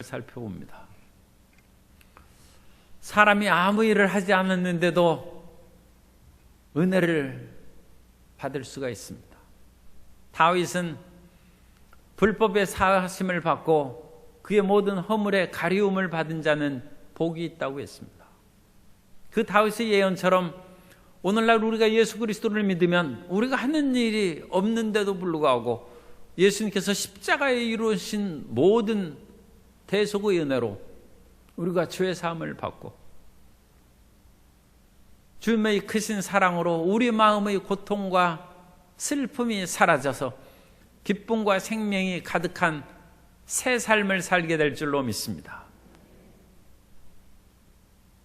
살펴봅니다. 사람이 아무 일을 하지 않았는데도 은혜를 받을 수가 있습니다. 다윗은 불법의 사하심을 받고 그의 모든 허물에 가리움을 받은 자는 복이 있다고 했습니다. 그 다윗의 예언처럼 오늘날 우리가 예수 그리스도를 믿으면 우리가 하는 일이 없는데도 불구하고 예수님께서 십자가에 이루신 모든 대속의 은혜로 우리가 죄 사함을 받고 주님의 크신 사랑으로 우리 마음의 고통과 슬픔이 사라져서 기쁨과 생명이 가득한 새 삶을 살게 될 줄로 믿습니다.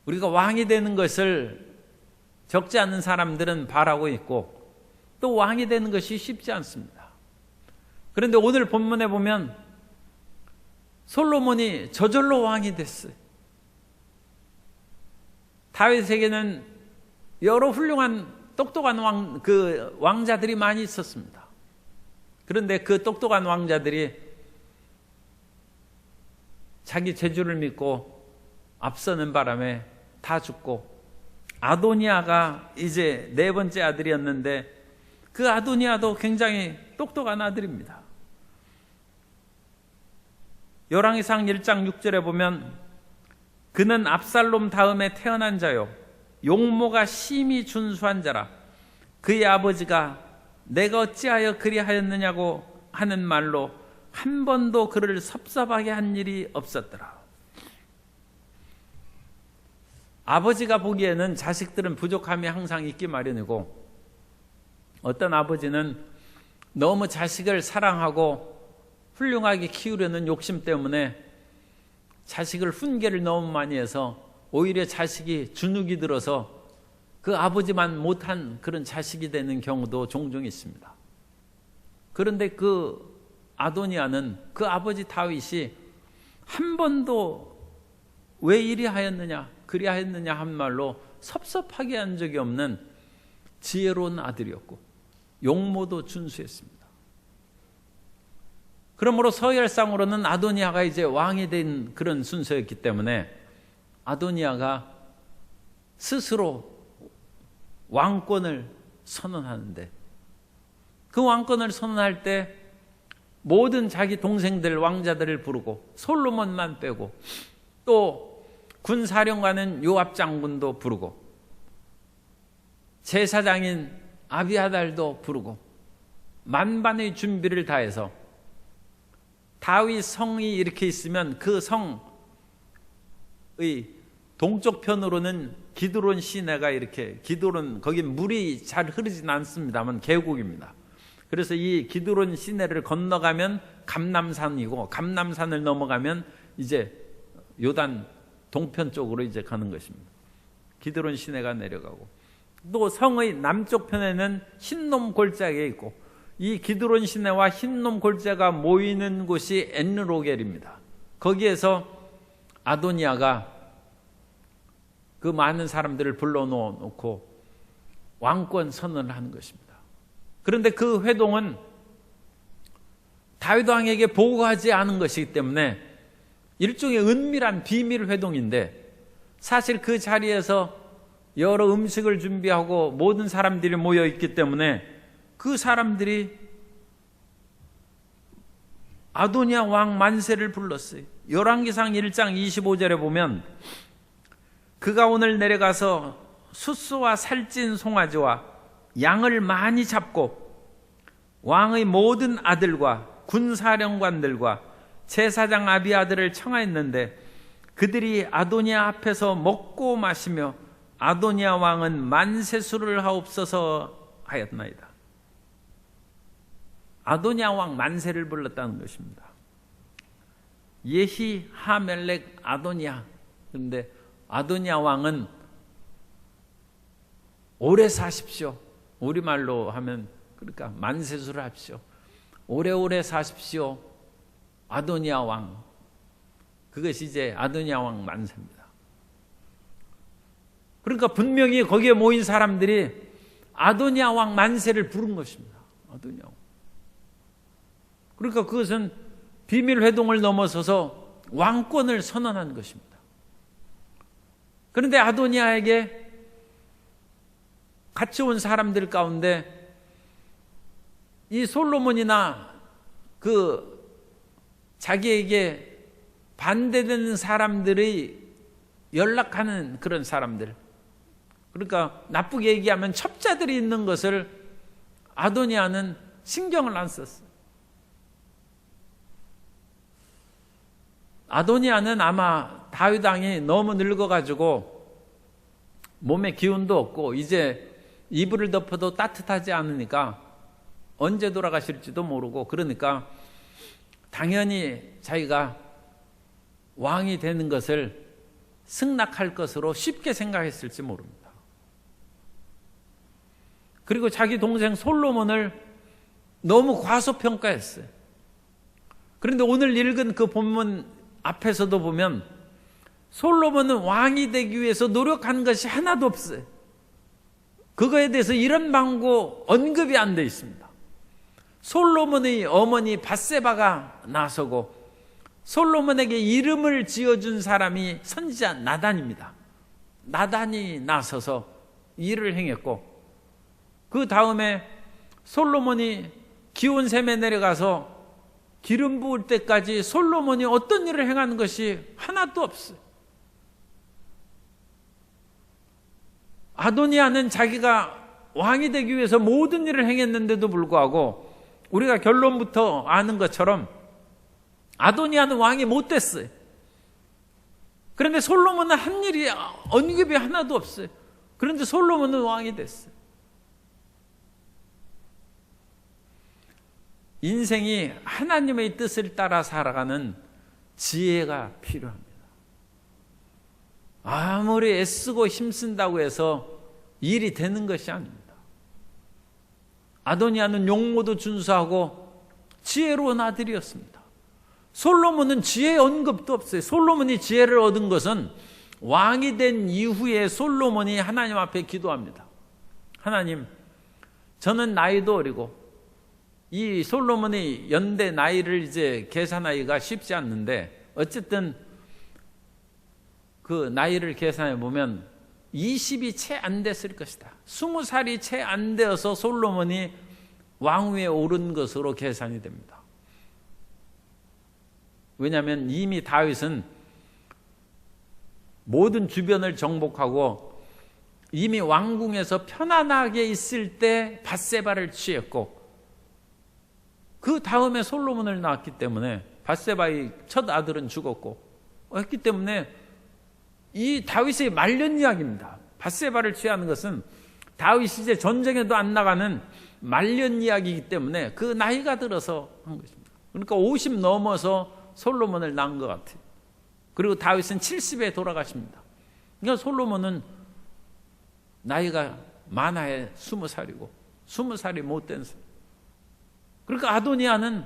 우리가 왕이 되는 것을 적지 않은 사람들은 바라고 있고 또 왕이 되는 것이 쉽지 않습니다. 그런데 오늘 본문에 보면 솔로몬이 저절로 왕이 됐어요. 다윗에게는 여러 훌륭한 똑똑한 왕자들이 많이 있었습니다. 그런데 그 똑똑한 왕자들이 자기 재주를 믿고 앞서는 바람에 다 죽고 아도니아가 이제 네 번째 아들이었는데 그 아도니아도 굉장히 똑똑한 아들입니다. 열왕기상 1장 6절에 보면 그는 압살롬 다음에 태어난 자요 용모가 심히 준수한 자라 그의 아버지가 내가 어찌하여 그리하였느냐고 하는 말로 한 번도 그를 섭섭하게 한 일이 없었더라. 아버지가 보기에는 자식들은 부족함이 항상 있기 마련이고 어떤 아버지는 너무 자식을 사랑하고 훌륭하게 키우려는 욕심 때문에 자식을 훈계를 너무 많이 해서 오히려 자식이 주눅이 들어서 그 아버지만 못한 그런 자식이 되는 경우도 종종 있습니다. 그런데 그 아도니아는 그 아버지 다윗이 한 번도 왜 이리 하였느냐 그리 하였느냐 한 말로 섭섭하게 한 적이 없는 지혜로운 아들이었고 용모도 준수했습니다. 그러므로 서열상으로는 아도니아가 이제 왕이 된 그런 순서였기 때문에 아도니아가 스스로 왕권을 선언하는데 그 왕권을 선언할 때 모든 자기 동생들 왕자들을 부르고 솔로몬만 빼고 또 군사령관은 요압 장군도 부르고 제사장인 아비아달도 부르고 만반의 준비를 다해서 다윗 성이 이렇게 있으면 그 성의 동쪽 편으로는 기드론 시내가 이렇게 기드론 거기 물이 잘 흐르진 않습니다만 계곡입니다. 그래서 이 기드론 시내를 건너가면 감람산이고 감람산을 넘어가면 이제 요단 동편 쪽으로 이제 가는 것입니다. 기드론 시내가 내려가고 또 성의 남쪽 편에는 흰놈 골짜기가 있고 이 기드론 시내와 흰놈 골짜기가 모이는 곳이 엔르로겔입니다. 거기에서 아도니아가 그 많은 사람들을 불러놓고 왕권 선언을 하는 것입니다. 그런데 그 회동은 다윗 왕에게 보고하지 않은 것이기 때문에 일종의 은밀한 비밀 회동인데 사실 그 자리에서 여러 음식을 준비하고 모든 사람들이 모여 있기 때문에 그 사람들이 아도니아 왕 만세를 불렀어요. 열왕기상 1장 25절에 보면 그가 오늘 내려가서 숫소와 살찐 송아지와 양을 많이 잡고 왕의 모든 아들과 군사령관들과 제사장 아비아들을 청하였는데 그들이 아도니아 앞에서 먹고 마시며 아도니아 왕은 만세수를 하옵소서 하였나이다. 아도니아 왕 만세를 불렀다는 것입니다. 예히 하멜렉 아도니아. 그런데 아도니아 왕은 오래 사십시오. 우리말로 하면 그러니까 만세수를 합시오. 오래오래 사십시오. 아도니아 왕. 그것이 이제 아도니아 왕 만세입니다. 그러니까 분명히 거기에 모인 사람들이 아도니아 왕 만세를 부른 것입니다. 아도니아 왕. 그러니까 그것은 비밀 회동을 넘어서서 왕권을 선언한 것입니다. 그런데 아도니아에게 같이 온 사람들 가운데 이 솔로몬이나 그 자기에게 반대되는 사람들의 연락하는 그런 사람들, 그러니까 나쁘게 얘기하면 첩자들이 있는 것을 아도니아는 신경을 안 썼어요. 아도니아는 아마 다윗 왕이 너무 늙어가지고 몸에 기운도 없고 이제 이불을 덮어도 따뜻하지 않으니까 언제 돌아가실지도 모르고, 그러니까 당연히 자기가 왕이 되는 것을 승낙할 것으로 쉽게 생각했을지 모릅니다. 그리고 자기 동생 솔로몬을 너무 과소평가했어요. 그런데 오늘 읽은 그 본문 앞에서도 보면 솔로몬은 왕이 되기 위해서 노력한 것이 하나도 없어요. 그거에 대해서 이런 방구 언급이 안 돼 있습니다. 솔로몬의 어머니 밧세바가 나서고 솔로몬에게 이름을 지어준 사람이 선지자 나단입니다. 나단이 나서서 일을 행했고, 그 다음에 솔로몬이 기온샘에 내려가서 기름 부을 때까지 솔로몬이 어떤 일을 행하는 것이 하나도 없어요. 아도니아는 자기가 왕이 되기 위해서 모든 일을 행했는데도 불구하고 우리가 결론부터 아는 것처럼 아도니아는 왕이 못 됐어요. 그런데 솔로몬은 한 일이 언급이 하나도 없어요. 그런데 솔로몬은 왕이 됐어요. 인생이 하나님의 뜻을 따라 살아가는 지혜가 필요합니다. 아무리 애쓰고 힘쓴다고 해서 일이 되는 것이 아닙니다. 아도니아는 용모도 준수하고 지혜로운 아들이었습니다. 솔로몬은 지혜의 언급도 없어요. 솔로몬이 지혜를 얻은 것은 왕이 된 이후에 솔로몬이 하나님 앞에 기도합니다. 하나님, 저는 나이도 어리고 이 솔로몬의 연대 나이를 이제 계산하기가 쉽지 않는데, 어쨌든 그 나이를 계산해 보면 20이 채 안 됐을 것이다. 20살이 채 안 되어서 솔로몬이 왕위에 오른 것으로 계산이 됩니다. 왜냐하면 이미 다윗은 모든 주변을 정복하고 이미 왕궁에서 편안하게 있을 때 밧세바를 취했고, 그 다음에 솔로몬을 낳았기 때문에 밧세바의 첫 아들은 죽었고 했기 때문에 이 다윗의 말년 이야기입니다. 밧세바를 취하는 것은 다윗이 이제 전쟁에도 안 나가는 말년 이야기이기 때문에 그 나이가 들어서 한 것입니다. 그러니까 50 넘어서 솔로몬을 낳은 것 같아요. 그리고 다윗은 70에 돌아가십니다. 그러니까 솔로몬은 나이가 많아야 20살이고 20살이 못된 사람. 그러니까 아도니아는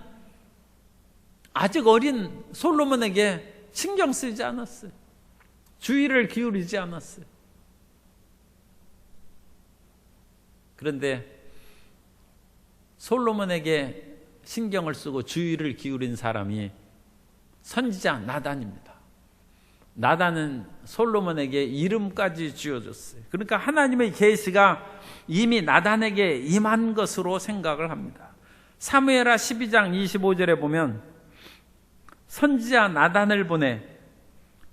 아직 어린 솔로몬에게 신경 쓰지 않았어요. 주의를 기울이지 않았어요. 그런데 솔로몬에게 신경을 쓰고 주의를 기울인 사람이 선지자 나단입니다. 나단은 솔로몬에게 이름까지 지어줬어요. 그러니까 하나님의 계시가 이미 나단에게 임한 것으로 생각을 합니다. 사무엘하 12장 25절에 보면 선지자 나단을 보내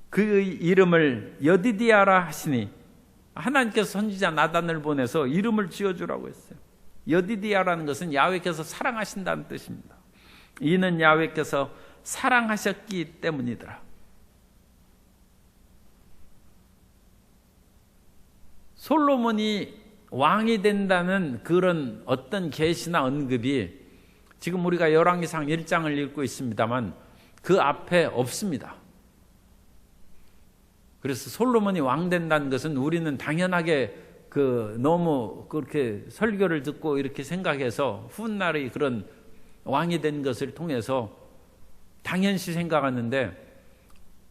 그의 이름을 여디디아라 하시니, 하나님께서 선지자 나단을 보내서 이름을 지어주라고 했어요. 여디디아라는 것은 야훼께서 사랑하신다는 뜻입니다. 이는 야훼께서 사랑하셨기 때문이더라. 솔로몬이 왕이 된다는 그런 어떤 계시나 언급이 지금 우리가 열왕기상 1장을 읽고 있습니다만 그 앞에 없습니다. 그래서 솔로몬이 왕 된다는 것은 우리는 당연하게 너무 그렇게 설교를 듣고 이렇게 생각해서 훗날의 그런 왕이 된 것을 통해서 당연시 생각하는데,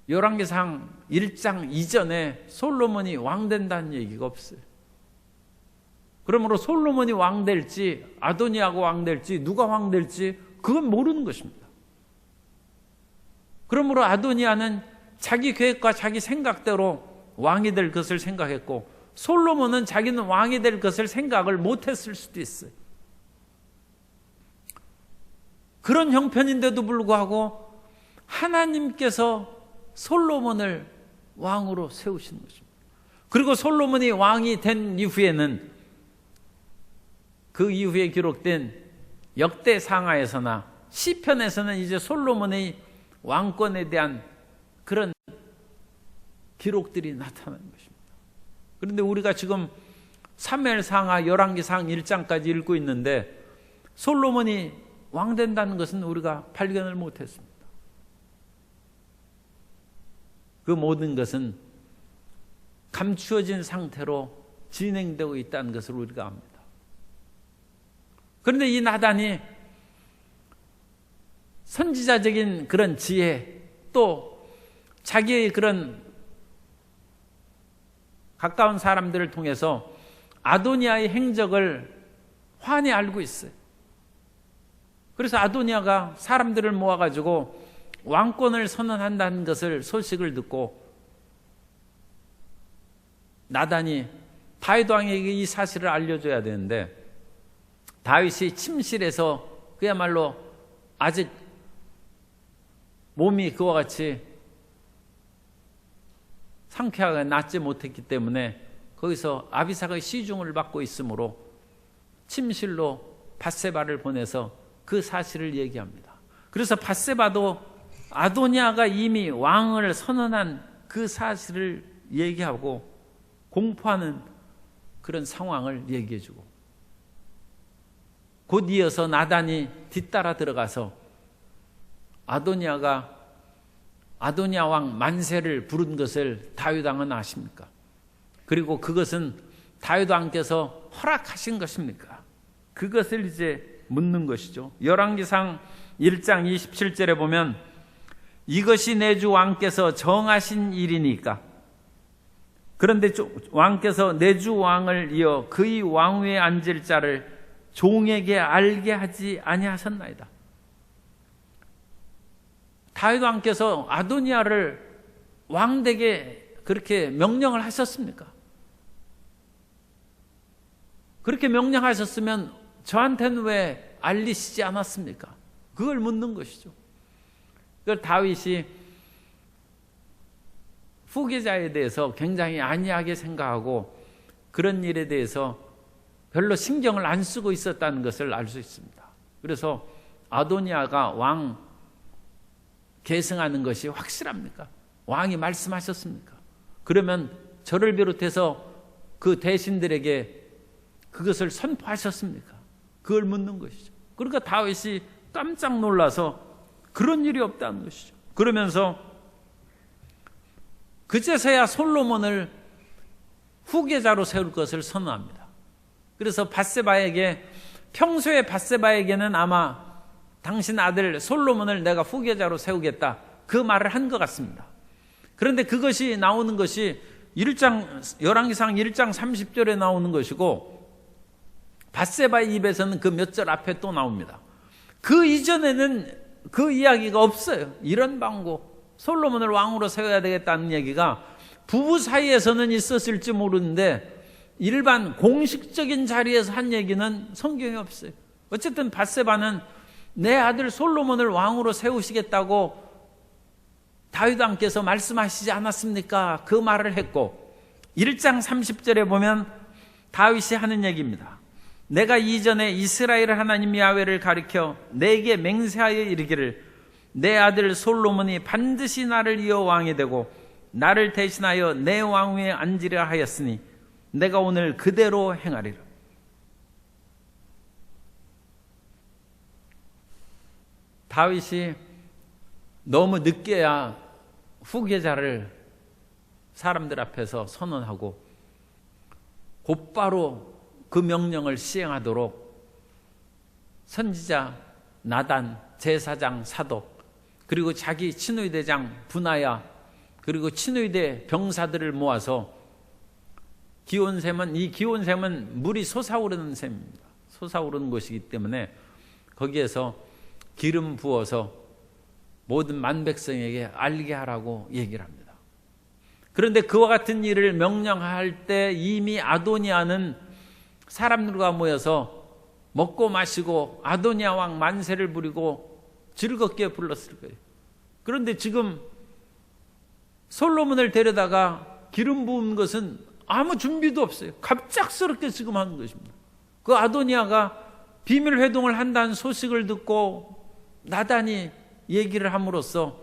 열왕기상 1장 이전에 솔로몬이 왕 된다는 얘기가 없어요. 그러므로 솔로몬이 왕 될지 아도니아가 왕 될지 누가 왕 될지 그건 모르는 것입니다. 그러므로 아도니아는 자기 계획과 자기 생각대로 왕이 될 것을 생각했고, 솔로몬은 자기는 왕이 될 것을 생각을 못했을 수도 있어요. 그런 형편인데도 불구하고 하나님께서 솔로몬을 왕으로 세우시는 것입니다. 그리고 솔로몬이 왕이 된 이후에는 그 이후에 기록된 역대상하에서나 시편에서는 이제 솔로몬의 왕권에 대한 그런 기록들이 나타나는 것입니다. 그런데 우리가 지금 사무엘상하, 열왕기상 1장까지 읽고 있는데 솔로몬이 왕 된다는 것은 우리가 발견을 못했습니다. 그 모든 것은 감추어진 상태로 진행되고 있다는 것을 우리가 압니다. 그런데 이 나단이 선지자적인 그런 지혜, 또 자기의 그런 가까운 사람들을 통해서 아도니아의 행적을 환히 알고 있어요. 그래서 아도니아가 사람들을 모아가지고 왕권을 선언한다는 것을 소식을 듣고 나단이 다윗 왕에게 이 사실을 알려줘야 되는데, 다윗이 침실에서 그야말로 아직 몸이 그와 같이 상쾌하게 낫지 못했기 때문에 거기서 아비삭의 시중을 받고 있으므로 침실로 밧세바를 보내서 그 사실을 얘기합니다. 그래서 밧세바도 아도니아가 이미 왕을 선언한 그 사실을 얘기하고 공포하는 그런 상황을 얘기해주고, 곧 이어서 나단이 뒤따라 들어가서 아도니아 왕 만세를 부른 것을 다윗 왕은 아십니까? 그리고 그것은 다윗 왕께서 허락하신 것입니까? 그것을 이제 묻는 것이죠. 열왕기상 1장 27절에 보면 이것이 내 주 왕께서 정하신 일이니까, 그런데 왕께서 내 주 왕을 이어 그의 왕위에 앉을 자를 종에게 알게 하지 아니하셨나이다. 다윗 왕께서 아도니아를 왕되게 그렇게 명령을 하셨습니까? 그렇게 명령하셨으면 저한테는 왜 알리시지 않았습니까? 그걸 묻는 것이죠. 그걸 다윗이 후계자에 대해서 굉장히 안이하게 생각하고 그런 일에 대해서 별로 신경을 안 쓰고 있었다는 것을 알 수 있습니다. 그래서 아도니아가 왕 계승하는 것이 확실합니까? 왕이 말씀하셨습니까? 그러면 저를 비롯해서 그 대신들에게 그것을 선포하셨습니까? 그걸 묻는 것이죠. 그러니까 다윗이 깜짝 놀라서 그런 일이 없다는 것이죠. 그러면서 그제서야 솔로몬을 후계자로 세울 것을 선언합니다. 그래서 밧세바에게, 평소에 밧세바에게는 아마 당신 아들 솔로몬을 내가 후계자로 세우겠다, 그 말을 한 것 같습니다. 그런데 그것이 나오는 것이 열왕기상 1장 30절에 나오는 것이고, 밧세바의 입에서는 그 몇 절 앞에 또 나옵니다. 그 이전에는 그 이야기가 없어요. 이런 방고, 솔로몬을 왕으로 세워야 되겠다는 얘기가 부부 사이에서는 있었을지 모르는데 일반 공식적인 자리에서 한 얘기는 성경에 없어요. 어쨌든 밧세바는 내 아들 솔로몬을 왕으로 세우시겠다고 다윗 왕께서 말씀하시지 않았습니까? 그 말을 했고, 1장 30절에 보면 다윗이 하는 얘기입니다. 내가 이전에 이스라엘 하나님 야훼를 가리켜 내게 맹세하여 이르기를 내 아들 솔로몬이 반드시 나를 이어 왕이 되고 나를 대신하여 내 왕위에 앉으려 하였으니 내가 오늘 그대로 행하리라. 다윗이 너무 늦게야 후계자를 사람들 앞에서 선언하고 곧바로 그 명령을 시행하도록 선지자 나단, 제사장 사독, 그리고 자기 친위대장 분하야, 그리고 친위대 병사들을 모아서 이 기온샘은 물이 솟아오르는 샘입니다. 솟아오르는 곳이기 때문에 거기에서 기름 부어서 모든 만백성에게 알게 하라고 얘기를 합니다. 그런데 그와 같은 일을 명령할 때 이미 아도니아는 사람들과 모여서 먹고 마시고 아도니아 왕 만세를 부리고 즐겁게 불렀을 거예요. 그런데 지금 솔로몬을 데려다가 기름 부은 것은 아무 준비도 없어요. 갑작스럽게 지금 하는 것입니다. 그 아도니아가 비밀 회동을 한다는 소식을 듣고 나단이 얘기를 함으로써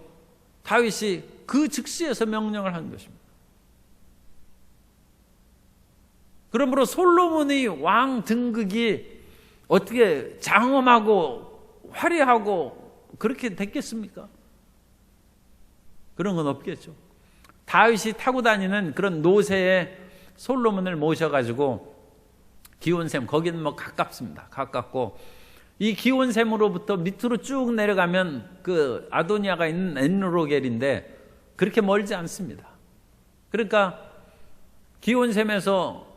다윗이 그 즉시에서 명령을 한 것입니다. 그러므로 솔로몬의 왕 등극이 어떻게 장엄하고 화려하고 그렇게 됐겠습니까? 그런 건 없겠죠. 다윗이 타고 다니는 그런 노새에 솔로몬을 모셔가지고 기온샘, 거기는 뭐 가깝습니다. 가깝고 이 기온샘으로부터 밑으로 쭉 내려가면 그 아도니아가 있는 엔로겔인데 그렇게 멀지 않습니다. 그러니까 기온샘에서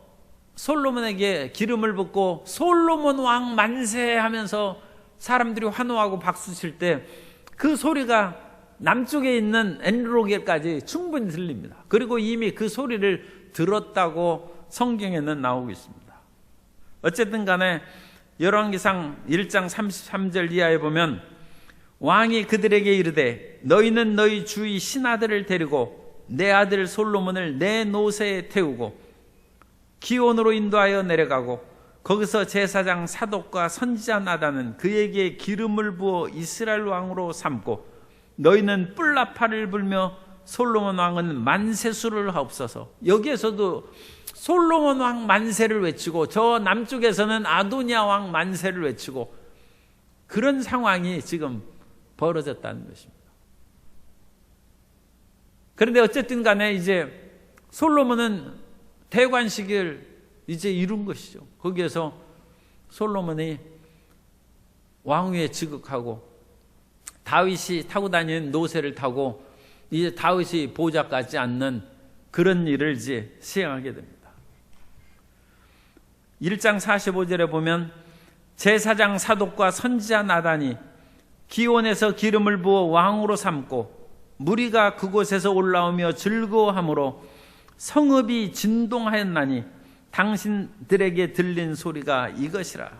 솔로몬에게 기름을 붓고 솔로몬 왕 만세 하면서 사람들이 환호하고 박수 칠 때 그 소리가 남쪽에 있는 엔로겔까지 충분히 들립니다. 그리고 이미 그 소리를 들었다고 성경에는 나오고 있습니다. 어쨌든 간에 열왕기상 1장 33절 이하에 보면 왕이 그들에게 이르되 너희는 너희 주의 신하들을 데리고 내 아들 솔로몬을 내 노새에 태우고 기온으로 인도하여 내려가고 거기서 제사장 사독과 선지자 나단은 그에게 기름을 부어 이스라엘 왕으로 삼고 너희는 뿔나팔을 불며 솔로몬 왕은 만세수를 하옵소서. 여기에서도 솔로몬 왕 만세를 외치고 저 남쪽에서는 아도니아 왕 만세를 외치고 그런 상황이 지금 벌어졌다는 것입니다. 그런데 어쨌든 간에 이제 솔로몬은 대관식을 이제 이룬 것이죠. 거기에서 솔로몬이 왕위에 즉극하고 다윗이 타고 다니는 노새를 타고 이제 다윗이 보좌까지 앉는 그런 일을 이제 시행하게 됩니다. 1장 45절에 보면 제사장 사독과 선지자 나단이 기온에서 기름을 부어 왕으로 삼고 무리가 그곳에서 올라오며 즐거워하므로 성읍이 진동하였나니 당신들에게 들린 소리가 이것이라.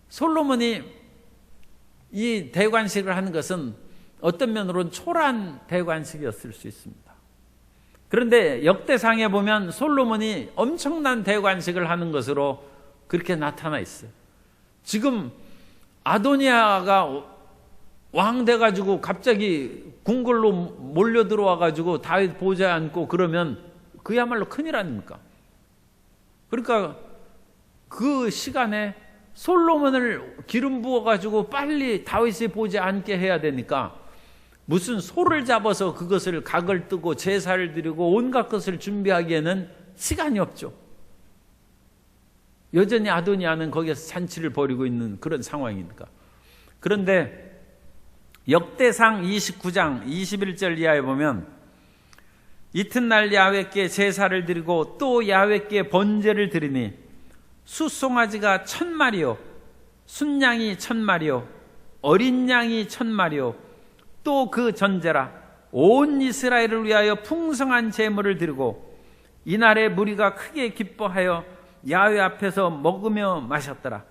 솔로몬이 이 대관식을 하는 것은 어떤 면으로는 초라한 대관식이었을 수 있습니다. 그런데 역대상에 보면 솔로몬이 엄청난 대관식을 하는 것으로 그렇게 나타나 있어요. 지금 아도니아가 왕 돼가지고 갑자기 궁궐로 몰려 들어와가지고 다윗 보좌에 앉고 그러면 그야말로 큰일 아닙니까? 그러니까 그 시간에 솔로몬을 기름 부어가지고 빨리 다윗의 보좌에 앉게 해야 되니까 무슨 소를 잡아서 그것을 각을 뜨고 제사를 드리고 온갖 것을 준비하기에는 시간이 없죠. 여전히 아도니아는 거기에서 잔치를 벌이고 있는 그런 상황이니까. 그런데 역대상 29장 21절 이하에 보면 이튿날 야훼께 제사를 드리고 또 야훼께 번제를 드리니 숫송아지가 1000마리요 순양이 1000마리요 어린 양이 1000마리요 또 그 전제라 온 이스라엘을 위하여 풍성한 제물을 드리고 이날에 무리가 크게 기뻐하여 야훼 앞에서 먹으며 마셨더라.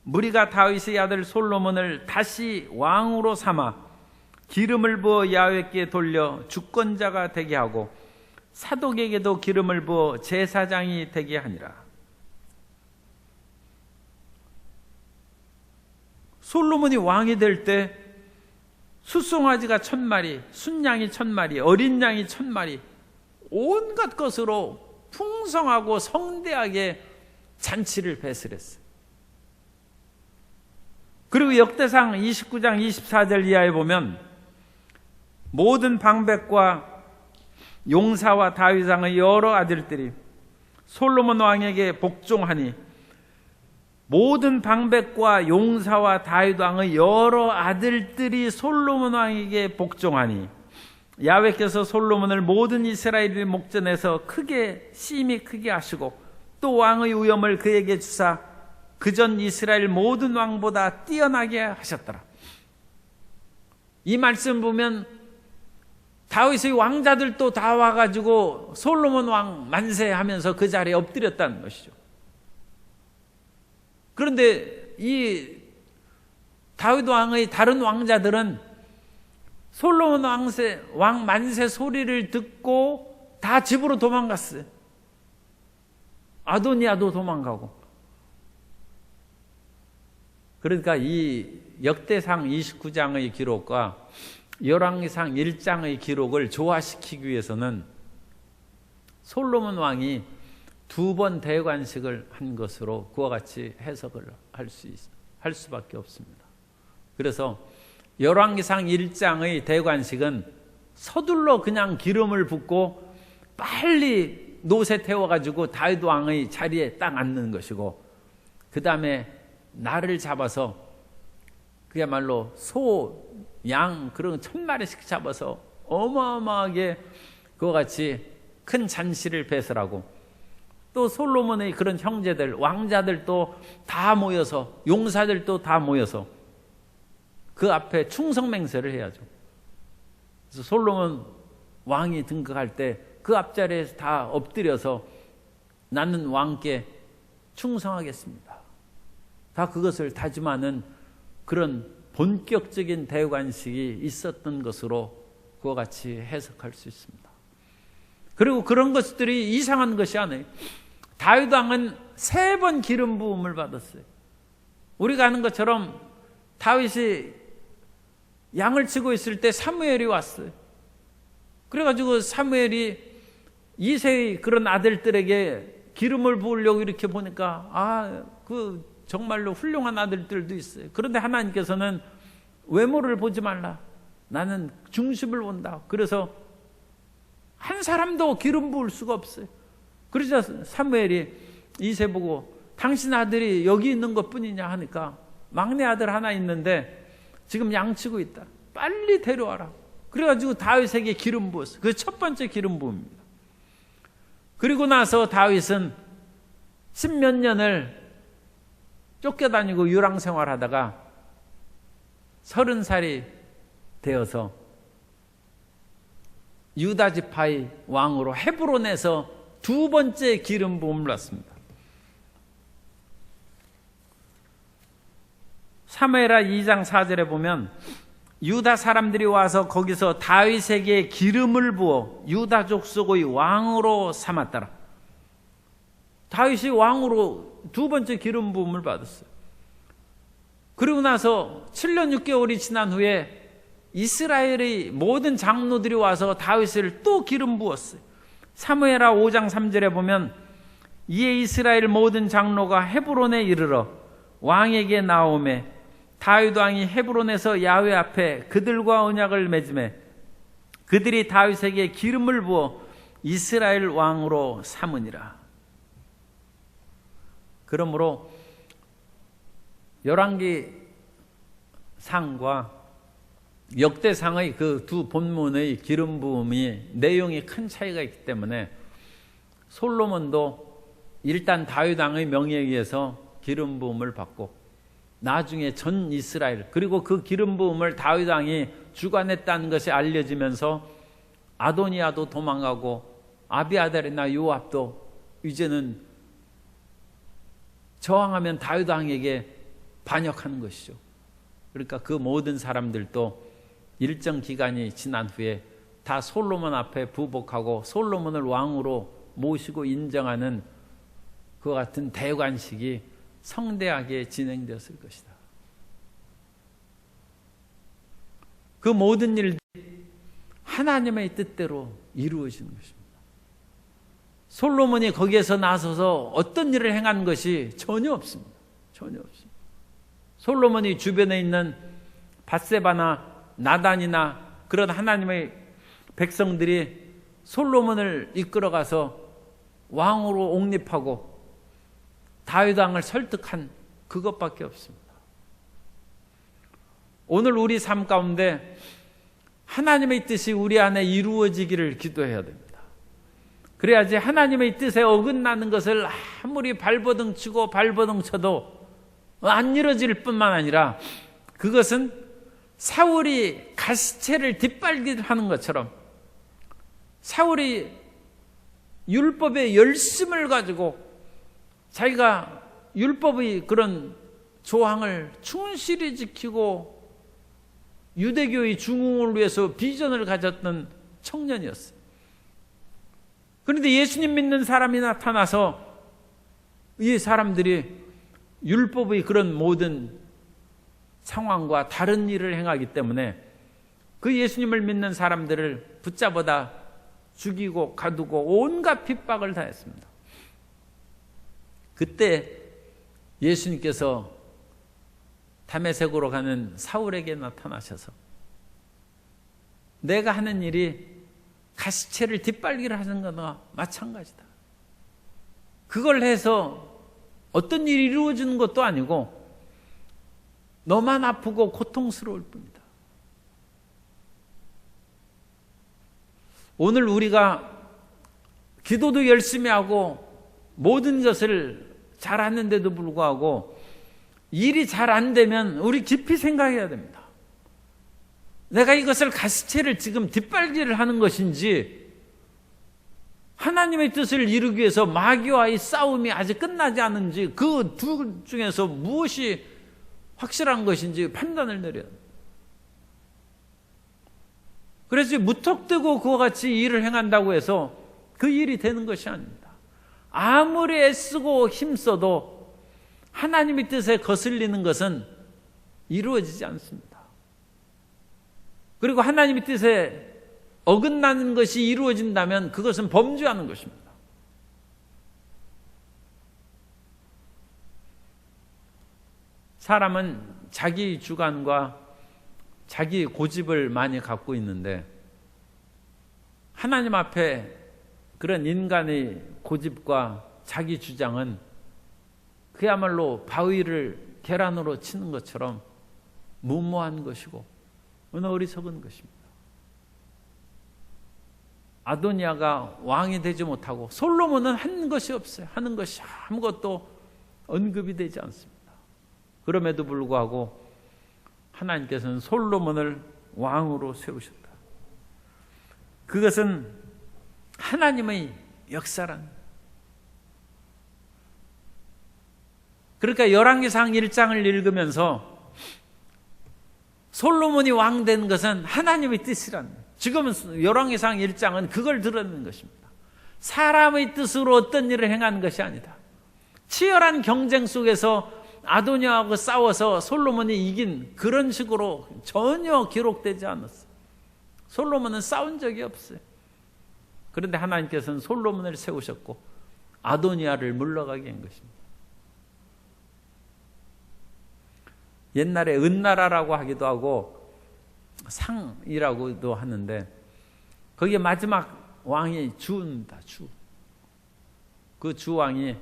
무리가 다윗의 아들 솔로몬을 다시 왕으로 삼아 기름을 부어 야훼께 돌려 주권자가 되게 하고 사독에게도 기름을 부어 제사장이 되게 하니라. 솔로몬이 왕이 될 때 숫송아지가 1000마리, 순양이 1000마리, 어린 양이 1000마리 온갖 것으로 풍성하고 성대하게 잔치를 배설했어요. 그리고 역대상 29장 24절 이하에 보면 모든 방백과 용사와 다윗 왕의 여러 아들들이 솔로몬 왕에게 복종하니 모든 방백과 용사와 다윗 왕의 여러 아들들이 솔로몬 왕에게 복종하니 야훼께서 솔로몬을 모든 이스라엘의 목전에서 크게 심히 크게 하시고 또 왕의 위엄을 그에게 주사 그전 이스라엘 모든 왕보다 뛰어나게 하셨더라. 이 말씀 보면 다윗의 왕자들도 다 와가지고 솔로몬 왕 만세하면서 그 자리에 엎드렸다는 것이죠. 그런데 이 다윗 왕의 다른 왕자들은 솔로몬 왕 만세 소리를 듣고 다 집으로 도망갔어요. 아도니아도 도망가고. 그러니까 이 역대상 29장의 기록과 열왕기상 1장의 기록을 조화시키기 위해서는 솔로몬 왕이 2번 대관식을 한 것으로 그와 같이 해석을 할 수밖에 없습니다. 그래서 열왕기상 1장의 대관식은 서둘러 그냥 기름을 붓고 빨리 노새 태워가지고 다윗 왕의 자리에 딱 앉는 것이고, 그 다음에 날을 잡아서 그야말로 소, 양 그런 1000마리씩 잡아서 어마어마하게 그와 같이 큰 잔치를 배설하고, 또 솔로몬의 그런 형제들, 왕자들도 다 모여서, 용사들도 다 모여서 그 앞에 충성맹세를 해야죠. 그래서 솔로몬 왕이 등극할 때 그 앞자리에서 다 엎드려서 나는 왕께 충성하겠습니다, 다 그것을 다짐하는 그런 본격적인 대관식이 있었던 것으로 그와 같이 해석할 수 있습니다. 그리고 그런 것들이 이상한 것이 아니에요. 다윗 왕은 3번 기름 부음을 받았어요. 우리가 아는 것처럼 다윗이 양을 치고 있을 때 사무엘이 왔어요. 그래가지고 사무엘이 이새의 그런 아들들에게 기름을 부으려고 이렇게 보니까 그 정말로 훌륭한 아들들도 있어요. 그런데 하나님께서는 외모를 보지 말라, 나는 중심을 본다. 그래서 한 사람도 기름 부을 수가 없어요. 그러자 사무엘이 이새 보고 당신 아들이 여기 있는 것뿐이냐 하니까 막내 아들 하나 있는데 지금 양치고 있다, 빨리 데려와라. 그래가지고 다윗에게 기름 부었어요. 그 첫 번째 기름 부음입니다. 그리고 나서 다윗은 10몇 년을 쫓겨다니고 유랑 생활하다가 30살이 되어서 유다 지파의 왕으로 헤브론에서 2번째 기름 부음을 받습니다. 사무엘하 2장 4절에 보면 유다 사람들이 와서 거기서 다윗에게 기름을 부어 유다 족속의 왕으로 삼았더라. 다윗이 왕으로 2번째 기름 부음을 받았어요. 그리고 나서 7년 6개월이 지난 후에 이스라엘의 모든 장로들이 와서 다윗을 또 기름 부었어요. 사무엘하 5장 3절에 보면 이에 이스라엘 모든 장로가 헤브론에 이르러 왕에게 나오매 다윗 왕이 헤브론에서 야훼 앞에 그들과 언약을 맺음에 그들이 다윗에게 기름을 부어 이스라엘 왕으로 삼으니라. 그러므로 열왕기상과 역대상의 그 2 본문의 기름 부음이 내용이 큰 차이가 있기 때문에 솔로몬도 일단 다윗 왕의 명예에 의해서 기름 부음을 받고 나중에 전 이스라엘, 그리고 그 기름 부음을 다윗 왕이 주관했다는 것이 알려지면서 아도니아도 도망가고 아비아달이나 요압도 이제는 저항하면 다윗 왕에게 반역하는 것이죠. 그러니까 그 모든 사람들도 일정 기간이 지난 후에 다 솔로몬 앞에 부복하고 솔로몬을 왕으로 모시고 인정하는 그와 같은 대관식이 성대하게 진행되었을 것이다. 그 모든 일들이 하나님의 뜻대로 이루어지는 것입니다. 솔로몬이 거기에서 나서서 어떤 일을 행한 것이 전혀 없습니다. 전혀 없습니다. 솔로몬이 주변에 있는 밧세바나 나단이나 그런 하나님의 백성들이 솔로몬을 이끌어가서 왕으로 옹립하고 다윗 왕을 설득한 그것밖에 없습니다. 오늘 우리 삶 가운데 하나님의 뜻이 우리 안에 이루어지기를 기도해야 됩니다. 그래야지 하나님의 뜻에 어긋나는 것을 아무리 발버둥 치고 발버둥 쳐도 안 이루어질 뿐만 아니라 그것은 사울이 가시체를 뒷발기를 하는 것처럼 사울이 율법의 열심을 가지고 자기가 율법의 그런 조항을 충실히 지키고 유대교의 중흥을 위해서 비전을 가졌던 청년이었어요. 그런데 예수님 믿는 사람이 나타나서 이 사람들이 율법의 그런 모든 상황과 다른 일을 행하기 때문에 그 예수님을 믿는 사람들을 붙잡아다 죽이고 가두고 온갖 핍박을 당했습니다. 그때 예수님께서 다메섹으로 가는 사울에게 나타나셔서 내가 하는 일이 가시체를 뒷발기를 하는 거나 마찬가지다. 그걸 해서 어떤 일이 이루어지는 것도 아니고 너만 아프고 고통스러울 뿐이다. 오늘 우리가 기도도 열심히 하고 모든 것을 잘하는데도 불구하고 일이 잘 안 되면 우리 깊이 생각해야 됩니다. 내가 이것을 가시체를 지금 뒷발기를 하는 것인지 하나님의 뜻을 이루기 위해서 마귀와의 싸움이 아직 끝나지 않은지 그 둘 중에서 무엇이 확실한 것인지 판단을 내려야 합니다. 그래서 무턱대고 그와 같이 일을 행한다고 해서 그 일이 되는 것이 아닙니다. 아무리 애쓰고 힘써도 하나님의 뜻에 거슬리는 것은 이루어지지 않습니다. 그리고 하나님의 뜻에 어긋나는 것이 이루어진다면 그것은 범죄하는 것입니다. 사람은 자기 주관과 자기 고집을 많이 갖고 있는데 하나님 앞에 그런 인간의 고집과 자기 주장은 그야말로 바위를 계란으로 치는 것처럼 무모한 것이고 어리석은 것입니다. 아도니아가 왕이 되지 못하고 솔로몬은 한 것이 없어요. 하는 것이 아무것도 언급이 되지 않습니다. 그럼에도 불구하고 하나님께서는 솔로몬을 왕으로 세우셨다. 그것은 하나님의 역사란. 그러니까 열왕기상 1장을 읽으면서 솔로몬이 왕 된 것은 하나님의 뜻이란. 지금은 열왕기상 1장은 그걸 드러내는 것입니다. 사람의 뜻으로 어떤 일을 행하는 것이 아니다. 치열한 경쟁 속에서 아도니아하고 싸워서 솔로몬이 이긴 그런 식으로 전혀 기록되지 않았어요. 솔로몬은 싸운 적이 없어요. 그런데 하나님께서는 솔로몬을 세우셨고 아도니아를 물러가게 한 것입니다. 옛날에 은나라라고 하기도 하고 상이라고도 하는데 거기에 마지막 왕이 주입니다. 주. 그 주왕이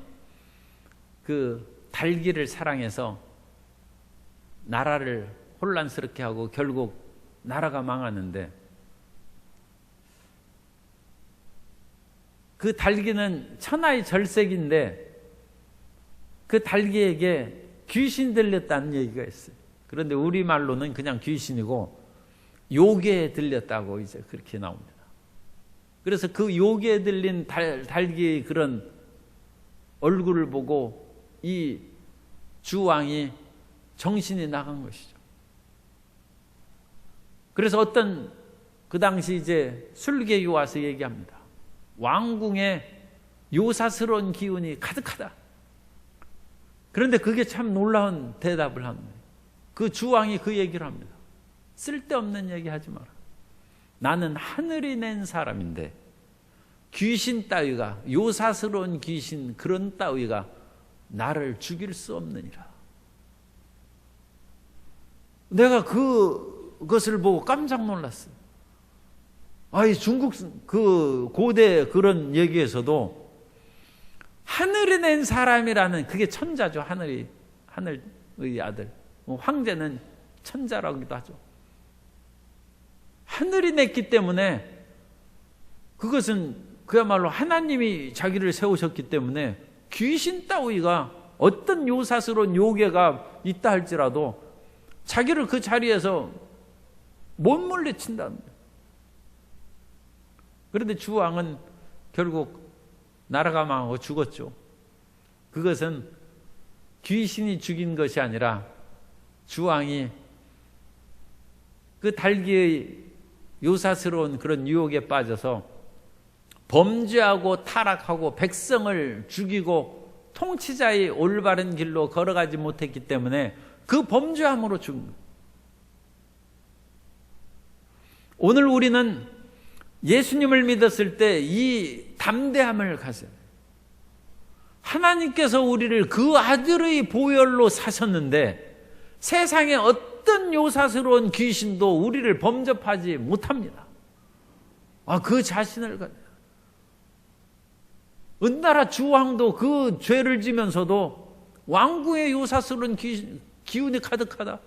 그 달기를 사랑해서 나라를 혼란스럽게 하고 결국 나라가 망하는데 그 달기는 천하의 절색인데 그 달기에게 귀신 들렸다는 얘기가 있어요. 그런데 우리말로는 그냥 귀신이고 요괴에 들렸다고 이제 그렇게 나옵니다. 그래서 그 요괴에 들린 달기의 그런 얼굴을 보고 이 주왕이 정신이 나간 것이죠. 그래서 어떤 그 당시 이제 술객이 와서 얘기합니다. 왕궁에 요사스러운 기운이 가득하다. 그런데 그게 참 놀라운 대답을 하는 거예요. 그 주왕이 그 얘기를 합니다. 쓸데없는 얘기 하지 마라. 나는 하늘이 낸 사람인데 귀신 따위가, 요사스러운 귀신 그런 따위가 나를 죽일 수 없느니라. 내가 그것을 보고 깜짝 놀랐어요. 아이 중국 그 고대 그런 얘기에서도 하늘이 낸 사람이라는 그게 천자죠. 하늘의 아들. 황제는 천자라고도 하죠. 하늘이 냈기 때문에 그것은 그야말로 하나님이 자기를 세우셨기 때문에 귀신 따위가 어떤 요사스러운 요괴가 있다 할지라도 자기를 그 자리에서 못 물리친다는 거예요. 그런데 주왕은 결국 나라가 망하고 죽었죠. 그것은 귀신이 죽인 것이 아니라 주왕이 그 달기의 요사스러운 그런 유혹에 빠져서 범죄하고 타락하고 백성을 죽이고 통치자의 올바른 길로 걸어가지 못했기 때문에 그 범죄함으로 죽은 거예요. 오늘 우리는 예수님을 믿었을 때 이 담대함을 가져야 돼요. 하나님께서 우리를 그 아들의 보혈로 사셨는데 세상에 어떤 요사스러운 귀신도 우리를 범접하지 못합니다. 그 자신을 가져요. 은나라 주왕도 그 죄를 지면서도 왕궁의 요사스러운 기운이 가득하다.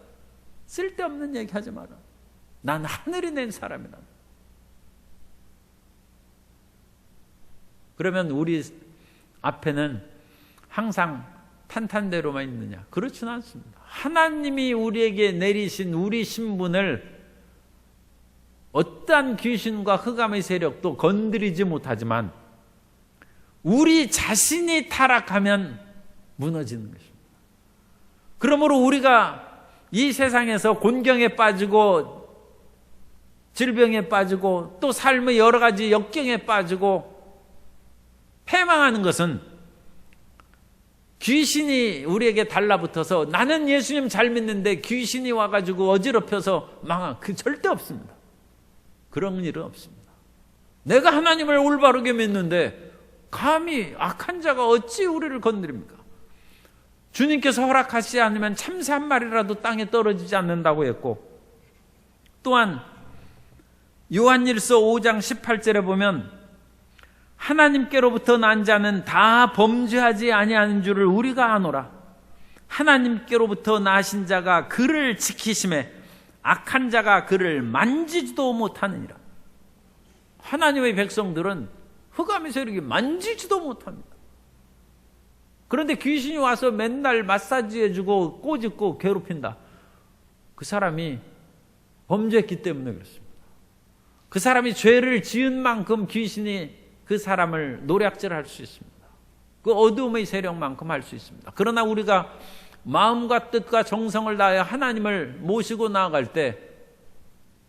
쓸데없는 얘기 하지 마라. 난 하늘이 낸 사람이다. 그러면 우리 앞에는 항상 탄탄대로만 있느냐? 그렇지는 않습니다. 하나님이 우리에게 내리신 우리 신분을 어떠한 귀신과 흑암의 세력도 건드리지 못하지만 우리 자신이 타락하면 무너지는 것입니다. 그러므로 우리가 이 세상에서 곤경에 빠지고 질병에 빠지고 또 삶의 여러 가지 역경에 빠지고 패망하는 것은 귀신이 우리에게 달라붙어서 나는 예수님 잘 믿는데 귀신이 와가지고 어지럽혀서 망한 그 절대 없습니다. 그런 일은 없습니다. 내가 하나님을 올바르게 믿는데 감히 악한 자가 어찌 우리를 건드립니까? 주님께서 허락하시지 않으면 참새 한 마리라도 땅에 떨어지지 않는다고 했고, 또한 요한일서 5장 18절에 보면 하나님께로부터 난 자는 다 범죄하지 아니하는 줄을 우리가 아노라. 하나님께로부터 나신 자가 그를 지키심에 악한 자가 그를 만지지도 못하느니라. 하나님의 백성들은 흑암의 세력이 만지지도 못합니다. 그런데 귀신이 와서 맨날 마사지 해주고 꼬집고 괴롭힌다. 그 사람이 범죄했기 때문에 그렇습니다. 그 사람이 죄를 지은 만큼 귀신이 그 사람을 노략질할 수 있습니다. 그 어두움의 세력만큼 할 수 있습니다. 그러나 우리가 마음과 뜻과 정성을 다하여 하나님을 모시고 나아갈 때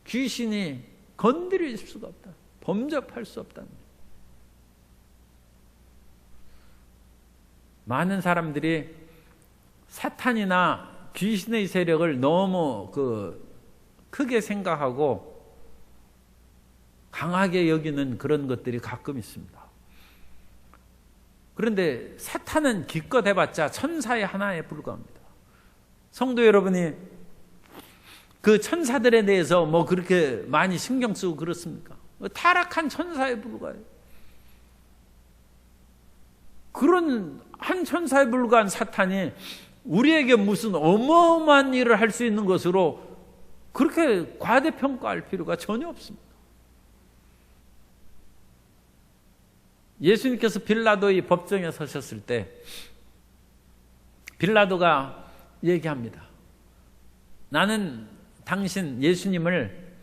귀신이 건드릴 수가 없다. 범접할 수 없다. 많은 사람들이 사탄이나 귀신의 세력을 너무 크게 생각하고 강하게 여기는 그런 것들이 가끔 있습니다. 그런데 사탄은 기껏 해봤자 천사의 하나에 불과합니다. 성도 여러분이 그 천사들에 대해서 뭐 그렇게 많이 신경 쓰고 그렇습니까? 타락한 천사에 불과해요. 그런 한 천사에 불과한 사탄이 우리에게 무슨 어마어마한 일을 할 수 있는 것으로 그렇게 과대평가할 필요가 전혀 없습니다. 예수님께서 빌라도의 법정에 서셨을 때 빌라도가 얘기합니다. 나는 당신 예수님을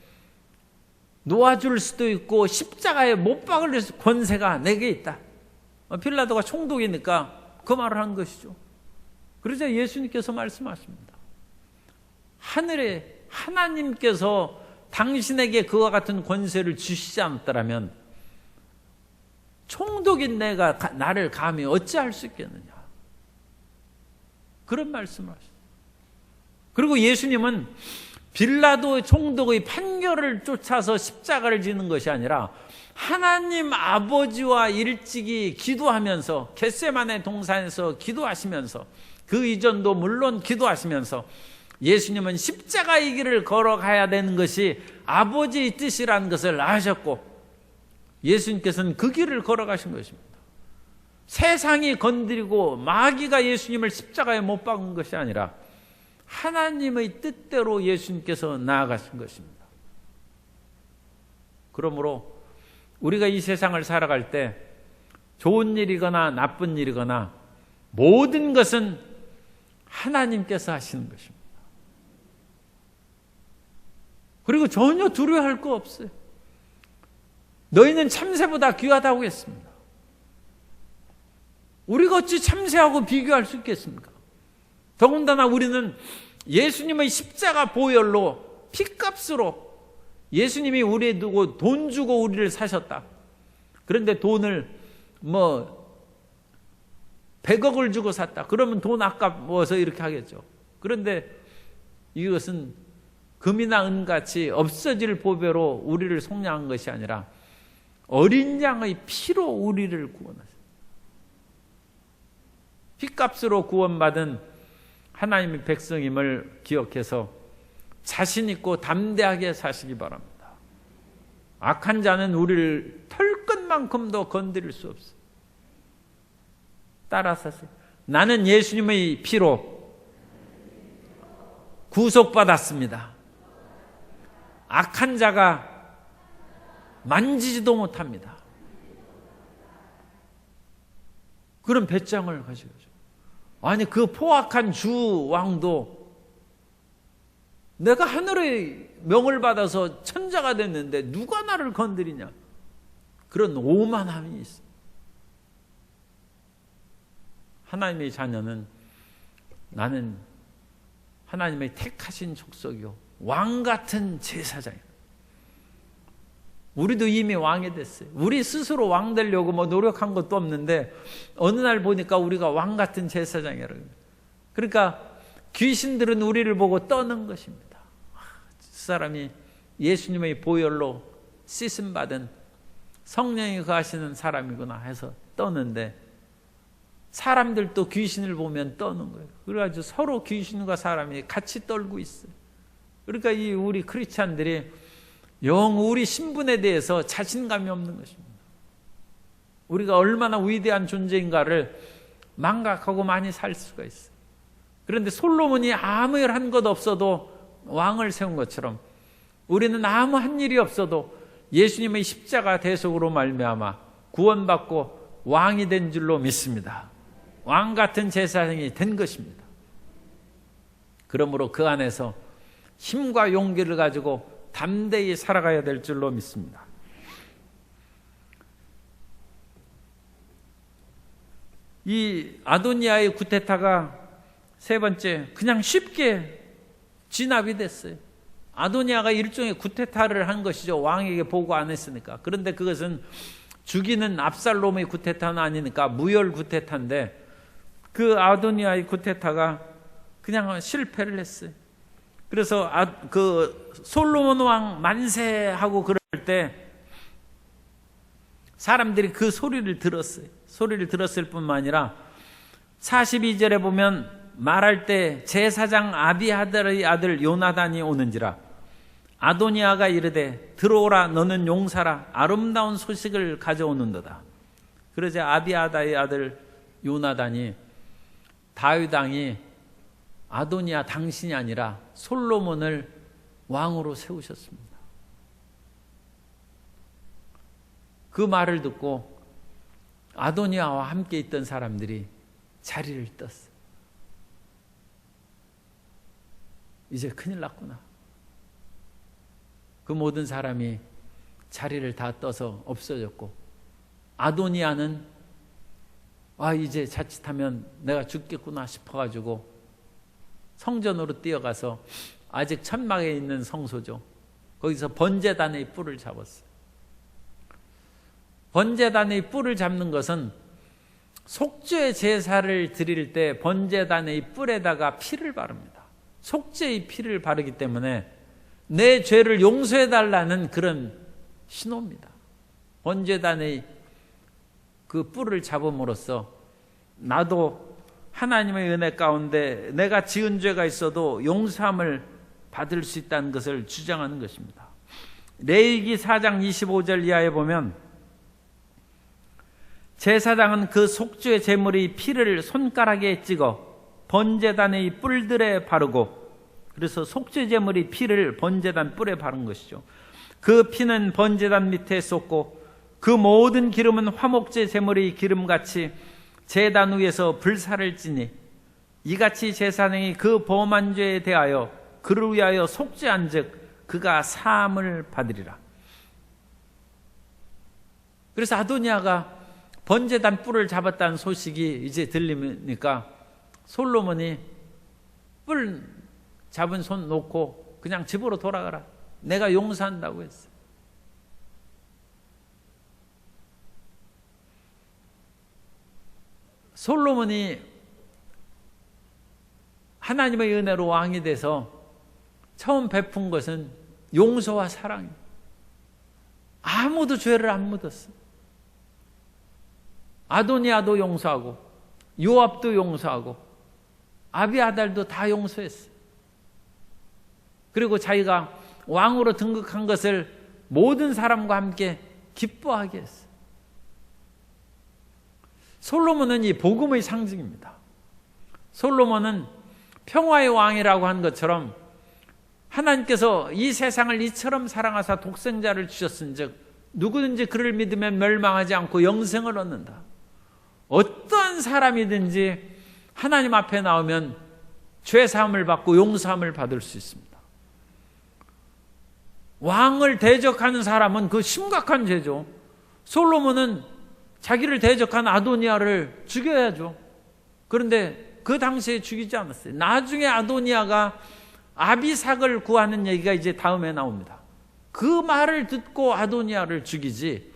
놓아줄 수도 있고 십자가에 못 박을 권세가 내게 있다. 빌라도가 총독이니까 그 말을 한 것이죠. 그러자 예수님께서 말씀하십니다. 하늘에 하나님께서 당신에게 그와 같은 권세를 주시지 않았더라면 총독인 내가 나를 감히 어찌할 수 있겠느냐. 그런 말씀을 하셨어요. 그리고 예수님은 빌라도 총독의 판결을 쫓아서 십자가를 지는 것이 아니라 하나님 아버지와 일찍이 기도하면서 겟세마네 동산에서 기도하시면서 그 이전도 물론 기도하시면서 예수님은 십자가의 길을 걸어가야 되는 것이 아버지의 뜻이라는 것을 아셨고 예수님께서는 그 길을 걸어가신 것입니다. 세상이 건드리고 마귀가 예수님을 십자가에 못 박은 것이 아니라 하나님의 뜻대로 예수님께서 나아가신 것입니다. 그러므로 우리가 이 세상을 살아갈 때 좋은 일이거나 나쁜 일이거나 모든 것은 하나님께서 하시는 것입니다. 그리고 전혀 두려워할 거 없어요. 너희는 참새보다 귀하다고 했습니다. 우리가 어찌 참새하고 비교할 수 있겠습니까? 더군다나 우리는 예수님의 십자가 보혈로 피값으로 예수님이 우리에 두고 돈 주고 우리를 사셨다. 그런데 돈을 100억을 주고 샀다. 그러면 돈 아까워서 이렇게 하겠죠. 그런데 이것은 금이나 은같이 없어질 보배로 우리를 속량한 것이 아니라 어린 양의 피로 우리를 구원하셨습니다. 피값으로 구원받은 하나님의 백성임을 기억해서 자신 있고 담대하게 사시기 바랍니다. 악한 자는 우리를 털끝만큼도 건드릴 수 없어요. 따라서 하세요. 나는 예수님의 피로 구속받았습니다. 악한 자가 만지지도 못합니다. 그런 배짱을 가지고, 아니 그 포악한 주 왕도 내가 하늘의 명을 받아서 천자가 됐는데 누가 나를 건드리냐, 그런 오만함이 있어요. 하나님의 자녀는 나는 하나님의 택하신 족속이요 왕 같은 제사장이다. 우리도 이미 왕이 됐어요. 우리 스스로 왕 되려고 노력한 것도 없는데 어느 날 보니까 우리가 왕 같은 제사장이라고. 그러니까 귀신들은 우리를 보고 떠는 것입니다. 그 사람이 예수님의 보혈로 씻음 받은 성령이 거하시는 사람이구나 해서 떠는데, 사람들도 귀신을 보면 떠는 거예요. 그래가지고 서로 귀신과 사람이 같이 떨고 있어요. 그러니까 이 우리 크리스찬들이 영 우리 신분에 대해서 자신감이 없는 것입니다. 우리가 얼마나 위대한 존재인가를 망각하고 많이 살 수가 있어요. 그런데 솔로몬이 아무 일 한 것 없어도 왕을 세운 것처럼 우리는 아무 한 일이 없어도 예수님의 십자가 대속으로 말미암아 구원받고 왕이 된 줄로 믿습니다. 왕 같은 제사장이 된 것입니다. 그러므로 그 안에서 힘과 용기를 가지고 담대히 살아가야 될 줄로 믿습니다. 이 아도니아의 구테타가 세 번째, 그냥 쉽게 진압이 됐어요. 아도니아가 일종의 구테타를 한 것이죠. 왕에게 보고 안 했으니까. 그런데 그것은 죽이는 압살롬의 구테타는 아니니까 무혈 구테타인데, 그 아도니아의 구테타가 그냥 실패를 했어요. 그래서 그 솔로몬 왕 만세하고 그럴 때 사람들이 그 소리를 들었어요. 소리를 들었을 뿐만 아니라 42절에 보면 말할 때 제사장 아비아달의 아들 요나단이 오는지라 아도니아가 이르되 들어오라, 너는 용사라, 아름다운 소식을 가져오는도다. 그러자 아비아달의 아들 요나단이 다윗 왕이 아도니아 당신이 아니라 솔로몬을 왕으로 세우셨습니다. 그 말을 듣고 아도니아와 함께 있던 사람들이 자리를 떴어요. 이제 큰일 났구나. 그 모든 사람이 자리를 다 떠서 없어졌고, 아도니아는 이제 자칫하면 내가 죽겠구나 싶어가지고 성전으로 뛰어가서, 아직 천막에 있는 성소죠, 거기서 번제단의 뿔을 잡았어요. 번제단의 뿔을 잡는 것은 속죄 제사를 드릴 때 번제단의 뿔에다가 피를 바릅니다. 속죄의 피를 바르기 때문에 내 죄를 용서해달라는 그런 신호입니다. 번제단의 그 뿔을 잡음으로써 나도 하나님의 은혜 가운데 내가 지은 죄가 있어도 용서함을 받을 수 있다는 것을 주장하는 것입니다. 레위기 4장 25절 이하에 보면 제사장은 그 속죄 제물의 피를 손가락에 찍어 번제단의 뿔들에 바르고, 그래서 속죄 제물의 피를 번제단 뿔에 바른 것이죠. 그 피는 번제단 밑에 쏟고 그 모든 기름은 화목제 제물의 기름같이 제단 위에서 불사를 지니 이같이 제사장이 그 범한 죄에 대하여 그를 위하여 속죄한즉 그가 사함을 받으리라. 그래서 아도니아가 번제단 뿔을 잡았다는 소식이 이제 들리니까 솔로몬이 뿔 잡은 손 놓고 그냥 집으로 돌아가라. 내가 용서한다고 했어요. 솔로몬이 하나님의 은혜로 왕이 돼서 처음 베푼 것은 용서와 사랑입니다. 아무도 죄를 안 묻었어요. 아도니아도 용서하고 요압도 용서하고 아비아달도 다 용서했어요. 그리고 자기가 왕으로 등극한 것을 모든 사람과 함께 기뻐하게 했어요. 솔로몬은 이 복음의 상징입니다. 솔로몬은 평화의 왕이라고 한 것처럼 하나님께서 이 세상을 이처럼 사랑하사 독생자를 주셨은즉 누구든지 그를 믿으면 멸망하지 않고 영생을 얻는다. 어떠한 사람이든지 하나님 앞에 나오면 죄사함을 받고 용서함을 받을 수 있습니다. 왕을 대적하는 사람은 그 심각한 죄죠. 솔로몬은 자기를 대적한 아도니아를 죽여야죠. 그런데 그 당시에 죽이지 않았어요. 나중에 아도니아가 아비삭을 구하는 얘기가 이제 다음에 나옵니다. 그 말을 듣고 아도니아를 죽이지,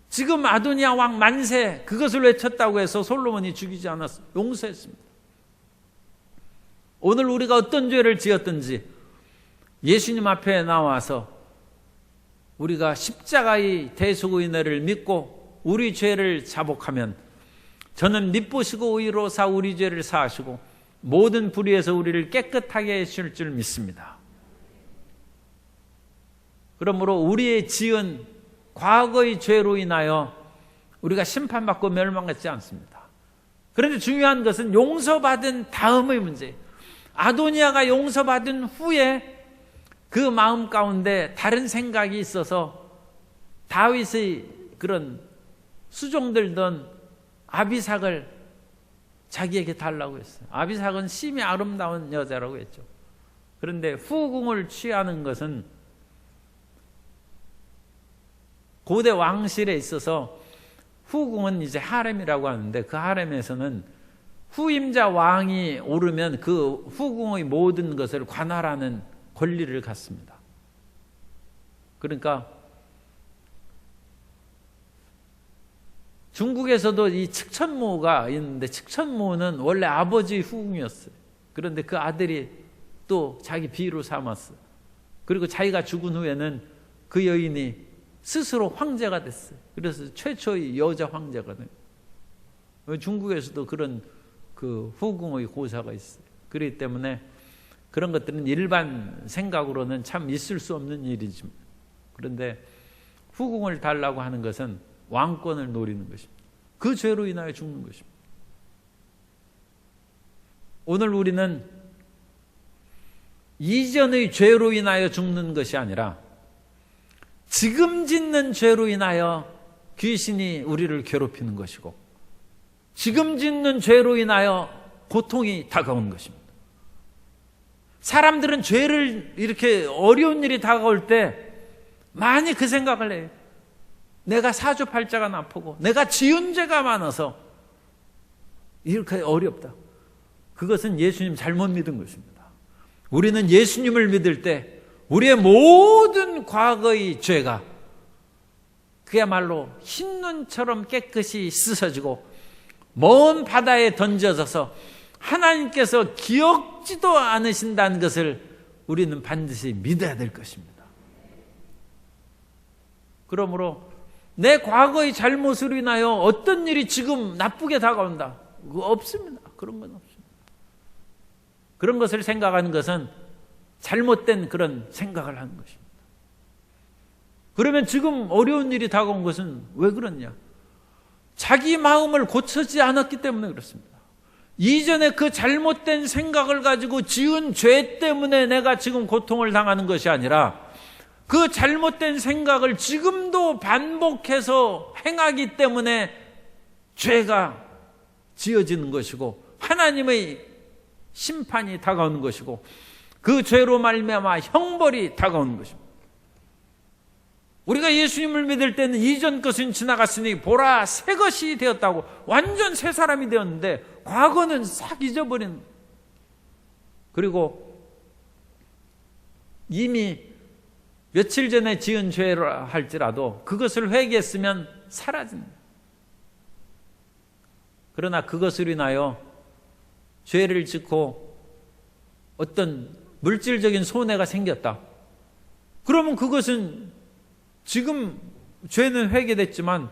지금 아도니아 왕 만세 그것을 외쳤다고 해서 솔로몬이 죽이지 않았어요. 용서했습니다. 오늘 우리가 어떤 죄를 지었든지 예수님 앞에 나와서 우리가 십자가의 대속의 은혜를 믿고 우리 죄를 자복하면 저는 미쁘시고 의로사 우리 죄를 사하시고 모든 불의에서 우리를 깨끗하게 하실 줄 믿습니다. 그러므로 우리의 지은 과거의 죄로 인하여 우리가 심판받고 멸망하지 않습니다. 그런데 중요한 것은 용서받은 다음의 문제예요. 아도니아가 용서받은 후에 그 마음 가운데 다른 생각이 있어서 다윗의 그런 수종들던 아비삭을 자기에게 달라고 했어요. 아비삭은 심히 아름다운 여자라고 했죠. 그런데 후궁을 취하는 것은 고대 왕실에 있어서 후궁은 이제 하렘이라고 하는데 그 하렘에서는 후임자 왕이 오르면 그 후궁의 모든 것을 관할하는 권리를 갖습니다. 그러니까 중국에서도 이 측천모가 있는데 측천모는 원래 아버지의 후궁이었어요. 그런데 그 아들이 또 자기 비위로 삼았어요. 그리고 자기가 죽은 후에는 그 여인이 스스로 황제가 됐어요. 그래서 최초의 여자 황제거든요. 중국에서도 그런 그 후궁의 고사가 있어요. 그렇기 때문에 그런 것들은 일반 생각으로는 참 있을 수 없는 일이지. 그런데 후궁을 달라고 하는 것은 왕권을 노리는 것입니다. 그 죄로 인하여 죽는 것입니다. 오늘 우리는 이전의 죄로 인하여 죽는 것이 아니라 지금 짓는 죄로 인하여 귀신이 우리를 괴롭히는 것이고 지금 짓는 죄로 인하여 고통이 다가오는 것입니다. 사람들은 죄를 이렇게 어려운 일이 다가올 때 많이 그 생각을 해요. 내가 사주팔자가 나쁘고 내가 지은 죄가 많아서 이렇게 어렵다. 그것은 예수님 잘못 믿은 것입니다. 우리는 예수님을 믿을 때 우리의 모든 과거의 죄가 그야말로 흰눈처럼 깨끗이 씻어지고 먼 바다에 던져져서 하나님께서 기억지도 않으신다는 것을 우리는 반드시 믿어야 될 것입니다. 그러므로 내 과거의 잘못으로 인하여 어떤 일이 지금 나쁘게 다가온다. 그거 없습니다. 그런 건 없습니다. 그런 것을 생각하는 것은 잘못된 그런 생각을 하는 것입니다. 그러면 지금 어려운 일이 다가온 것은 왜 그렇냐? 자기 마음을 고치지 않았기 때문에 그렇습니다. 이전에 그 잘못된 생각을 가지고 지은 죄 때문에 내가 지금 고통을 당하는 것이 아니라 그 잘못된 생각을 지금도 반복해서 행하기 때문에 죄가 지어지는 것이고 하나님의 심판이 다가오는 것이고 그 죄로 말미암아 형벌이 다가오는 것입니다. 우리가 예수님을 믿을 때는 이전 것은 지나갔으니 보라 새 것이 되었다고 완전 새 사람이 되었는데 과거는 싹 잊어버린, 그리고 이미 며칠 전에 지은 죄라 할지라도 그것을 회개했으면 사라집니다. 그러나 그것으로 인하여 죄를 짓고 어떤 물질적인 손해가 생겼다. 그러면 그것은 지금 죄는 회개됐지만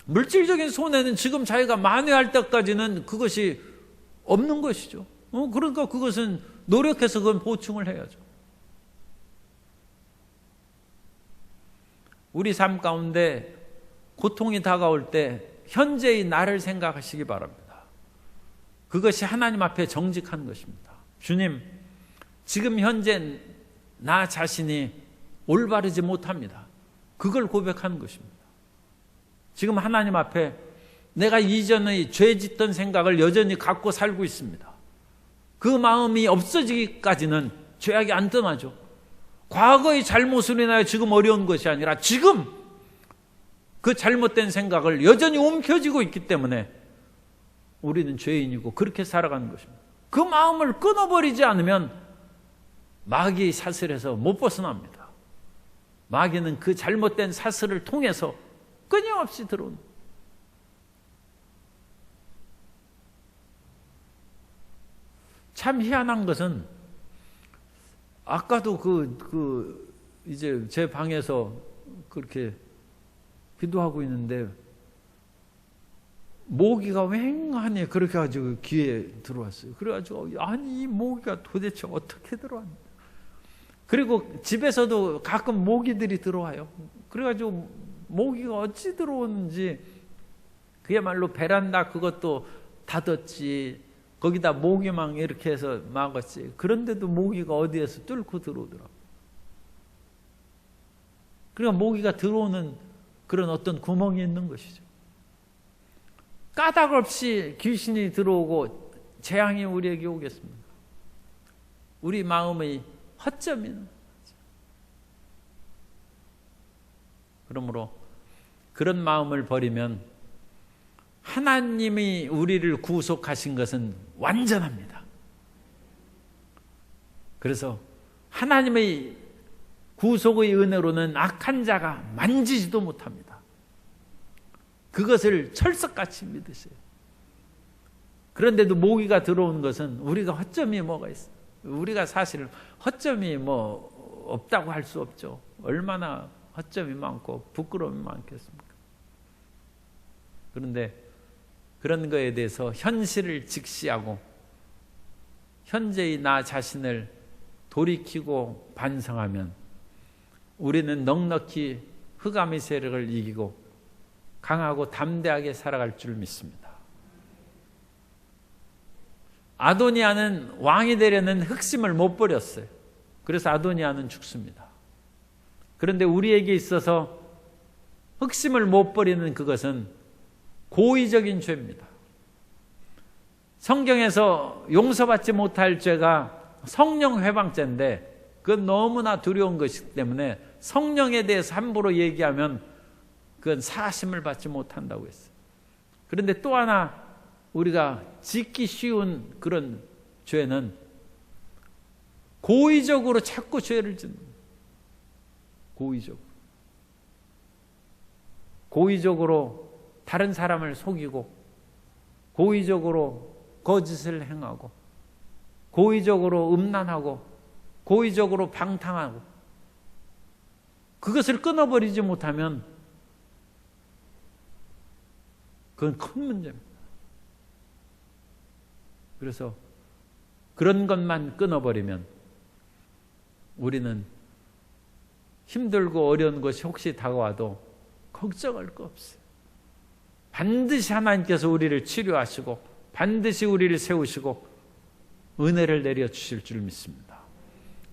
물질적인 손해는 지금 자기가 만회할 때까지는 그것이 없는 것이죠. 그러니까 그것은 노력해서 그건 보충을 해야죠. 우리 삶 가운데 고통이 다가올 때 현재의 나를 생각하시기 바랍니다. 그것이 하나님 앞에 정직한 것입니다. 주님, 지금 현재 나 자신이 올바르지 못합니다. 그걸 고백하는 것입니다. 지금 하나님 앞에 내가 이전의 죄 짓던 생각을 여전히 갖고 살고 있습니다. 그 마음이 없어지기까지는 죄악이 안 떠나죠. 과거의 잘못으로 인하여 지금 어려운 것이 아니라 지금 그 잘못된 생각을 여전히 움켜쥐고 있기 때문에 우리는 죄인이고 그렇게 살아가는 것입니다. 그 마음을 끊어버리지 않으면 마귀의 사슬에서 못 벗어납니다. 마귀는 그 잘못된 사슬을 통해서 끊임없이 들어오는. 참 희한한 것은 아까도 이제 제 방에서 그렇게 기도하고 있는데 모기가 왱하니 그렇게 가지고 귀에 들어왔어요. 그래가지고 아니 이 모기가 도대체 어떻게 들어왔냐. 그리고 집에서도 가끔 모기들이 들어와요. 그래가지고 모기가 어찌 들어오는지 그야말로 베란다 그것도 닫았지, 거기다 모기망 이렇게 해서 막았지. 그런데도 모기가 어디에서 뚫고 들어오더라고요. 그러니까 모기가 들어오는 그런 어떤 구멍이 있는 것이죠. 까닭 없이 귀신이 들어오고 재앙이 우리에게 오겠습니까? 우리 마음의 허점이 있는 거죠. 그러므로 그런 마음을 버리면 하나님이 우리를 구속하신 것은 완전합니다. 그래서 하나님의 구속의 은혜로는 악한 자가 만지지도 못합니다. 그것을 철석같이 믿으세요. 그런데도 모기가 들어오는 것은 우리가 허점이 뭐가 있어요? 우리가 사실 허점이 뭐 없다고 할 수 없죠. 얼마나 허점이 많고 부끄러움이 많겠습니까? 그런데 그런 거에 대해서 현실을 직시하고 현재의 나 자신을 돌이키고 반성하면 우리는 넉넉히 흑암의 세력을 이기고 강하고 담대하게 살아갈 줄 믿습니다. 아도니아는 왕이 되려는 흑심을 못 버렸어요. 그래서 아도니아는 죽습니다. 그런데 우리에게 있어서 흑심을 못 버리는 그것은 고의적인 죄입니다. 성경에서 용서받지 못할 죄가 성령 회방죄인데 그건 너무나 두려운 것이기 때문에 성령에 대해서 함부로 얘기하면 그건 사심을 받지 못한다고 했어요. 그런데 또 하나 우리가 짓기 쉬운 그런 죄는 고의적으로 자꾸 죄를 짓는 거예요. 고의적으로 다른 사람을 속이고 고의적으로 거짓을 행하고 고의적으로 음란하고 고의적으로 방탕하고 그것을 끊어버리지 못하면 그건 큰 문제입니다. 그래서 그런 것만 끊어버리면 우리는 힘들고 어려운 것이 혹시 다가와도 걱정할 거 없어요. 반드시 하나님께서 우리를 치료하시고 반드시 우리를 세우시고 은혜를 내려주실 줄 믿습니다.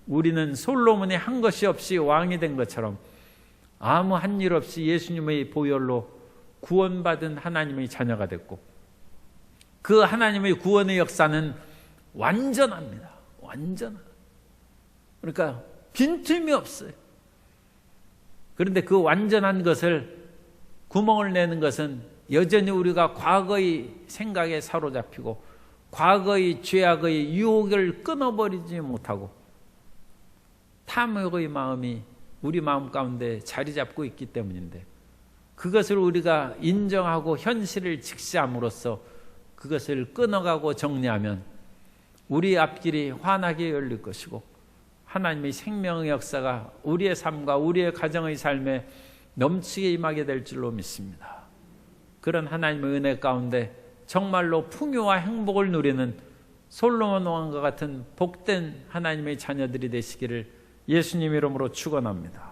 우리는 솔로몬이 한 것이 없이 왕이 된 것처럼 아무 한 일 없이 예수님의 보혈로 구원받은 하나님의 자녀가 됐고 그 하나님의 구원의 역사는 완전합니다. 그러니까 빈틈이 없어요. 그런데 그 완전한 것을 구멍을 내는 것은 여전히 우리가 과거의 생각에 사로잡히고 과거의 죄악의 유혹을 끊어버리지 못하고 탐욕의 마음이 우리 마음 가운데 자리 잡고 있기 때문인데, 그것을 우리가 인정하고 현실을 직시함으로써 그것을 끊어가고 정리하면 우리 앞길이 환하게 열릴 것이고 하나님의 생명의 역사가 우리의 삶과 우리의 가정의 삶에 넘치게 임하게 될 줄로 믿습니다. 그런 하나님의 은혜 가운데 정말로 풍요와 행복을 누리는 솔로몬 왕과 같은 복된 하나님의 자녀들이 되시기를 예수님 이름으로 축원합니다.